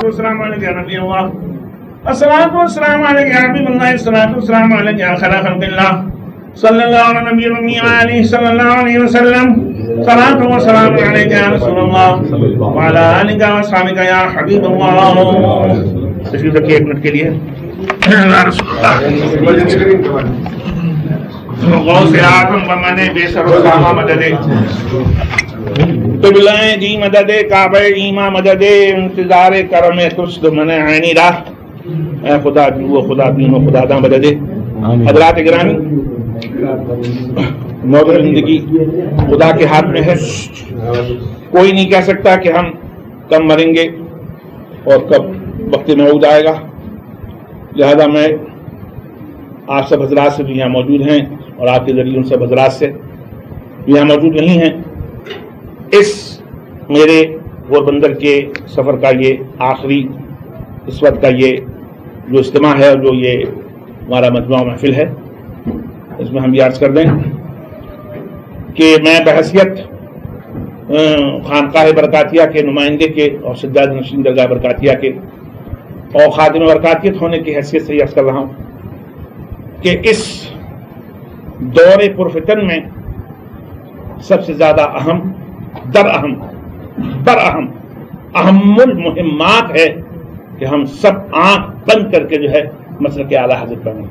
والسلام علیکہ یا نبی اللہ الصلاۃ والسلام علیکہ یا حبیب اللہ الصلاۃ والسلام علیکہ یا خیر خلق اللہ صلی اللہ علیہ نبی المی علیہ صلی اللہ علیہ وسلم صلاۃ والسلام علیکہ یا رسول اللہ وعلی آلہ وصحبہ یا حبیب اللہ. تشریف رکھیے 1 منٹ کے لیے. یا رسول اللہ غوث اعظم بمن بے سر و سامہ مدد قبلہ جی مدد کعبہ ایماں مدد انتظار کرم تست من عینی راہ اے خدا جو و خدا دین و خدا دا مدد. حضرات گرامی موت زندگی خدا کے ہاتھ میں ہے. کوئی نہیں کہہ سکتا کہ ہم کب مریں گے اور کب وقت موعود آئے گا. لہذا میں آپ سب حضرات سے جو یہاں موجود ہیں اور آپ کے ذریعے ان سب حضرات سے جو یہاں موجود نہیں ہیں اس میرے غوربندر کے سفر کا یہ آخری اس وقت کا یہ جو اجتماع ہے اور جو یہ ہمارا مجموعہ محفل ہے اس میں ہم یہ عرض کر دیں کہ میں بحیثیت خانقاہ برکاتیہ کے نمائندے کے اور سجاد نشین درگاہ برکاتیہ کے اور خادم برکاتیت ہونے کی حیثیت سے یہ عرض کر رہا ہوں کہ اس دور پرفتن میں سب سے زیادہ اہم اہم المہمات ہے کہ ہم سب آنکھ بند کر کے جو ہے مسلک اعلیٰ حضرت بنیں.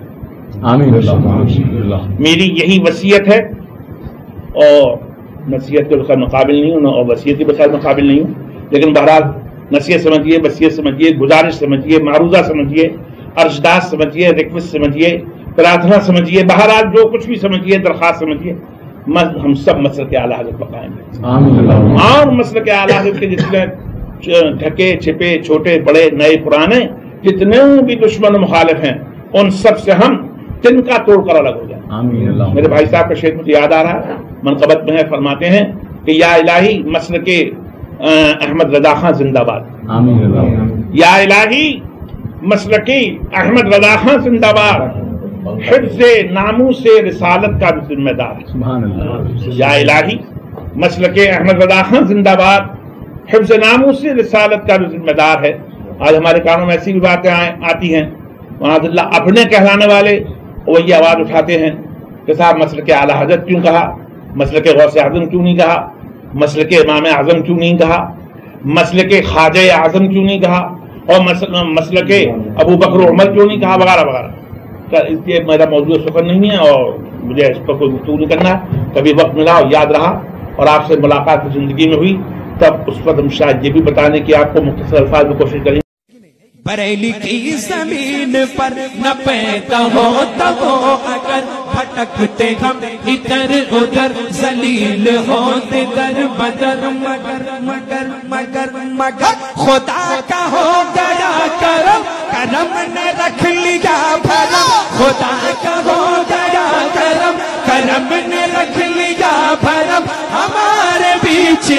میری یہی وصیت ہے اور نصیحت کے بخیر مقابل نہیں ہوں اور وصیت کے بخیر مقابل نہیں ہوں لیکن بہرحال نصیحت سمجھیے وصیت سمجھیے گزارش سمجھیے معروضہ سمجھیے ارشدات سمجھیے ریکویسٹ سمجھیے پرارتھنا سمجھیے بہرحال جو کچھ بھی سمجھیے درخواست سمجھیے ہم سب مسلک اعلیٰ حضرت پکائیں گے. اور مسلک اعلیٰ حضرت کے جتنے ڈھکے چھپے چھوٹے بڑے نئے پرانے جتنے بھی دشمن مخالف ہیں ان سب سے ہم تن کا توڑ کر الگ ہو جائیں. میرے بھائی صاحب کا شعر مجھے یاد آ رہا ہے منقبت میں ہے فرماتے ہیں کہ یا الہی مسلک احمد رضا خان زندہ باد. یا الہی مسلک احمد رضا خان زندہ باد حفظ ناموس رسالت کا بھی ذمہ دار. یا الہی مسلک احمد رضا خان زندہ باد حفظ ناموس رسالت کا بھی ذمہ دار ہے. آج ہمارے کانوں میں ایسی بھی باتیں آتی ہیں معاذ اللہ اپنے کہلانے والے وہی آواز اٹھاتے ہیں کہ صاحب مسلک اعلیٰ حضرت کیوں کہا, مسلک غوث اعظم کیوں نہیں کہا, مسلک امام اعظم کیوں نہیں کہا, مسلک خواجہ اعظم کیوں نہیں کہا اور مسلک ابو بکر عمر کیوں نہیں کہا وغیرہ وغیرہ. اس لیے میرا موضوع سفر نہیں ہے اور مجھے اس پر کوئی گفتگو نہیں کرنا. کبھی وقت ملا اور یاد رہا اور آپ سے ملاقات زندگی میں ہوئی تب اس پر ہم شاید یہ بھی بتانے کی آپ کو مختصر الفاظ میں کوشش کریں. بریلی کی زمین پر نہ پیدا ہوتا ہو اگر بھٹکتے ہم ادھر ادھر ذلیل ہوتے در بدر مگر مگر مگر مگر خدا کا ہو گیا کرم کرم نے رکھ لیا بھرم. خدا کا ہو گیا کرم کرم نے رکھ لیا بھرم. ہمارے بیچ